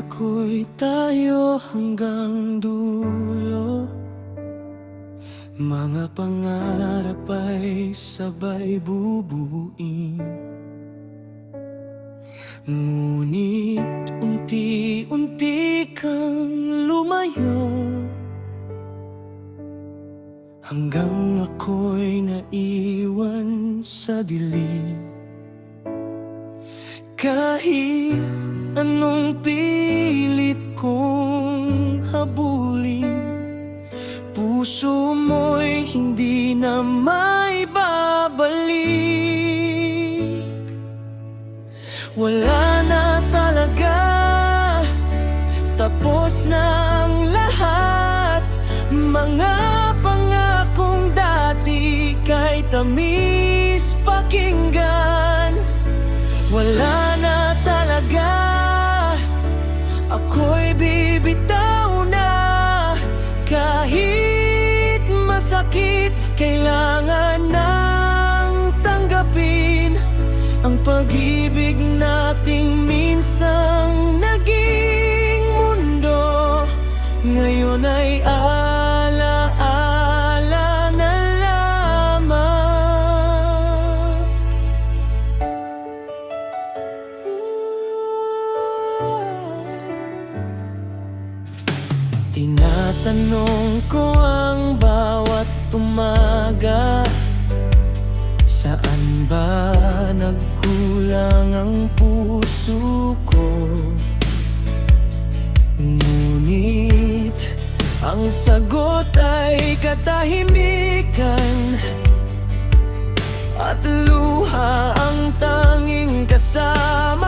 ako'y tayo hanggang dulo. Mga pangarap ay sabay bubuin, ngunit unti-unti kang lumayo, hanggang ako'y naiwan sa dilim. Kahit anong pilit kong habulin, puso mo'y hindi na maibabalik. Wala na talaga, tapos na ang lahat. Mga pangakong dati kay tamis pakinggan. Wala na talaga, ako'y bibitaw na. Kahit masakit, kailangan nang tanggapin ang pag-ibig nating minsang naging mundo. Ngayon ay ala-ala na lamang. Tinatanong ko ang bawat umaga, saan ba nagkulang ang puso ko? Ngunit ang sagot ay katahimikan, at luha ang tanging kasama.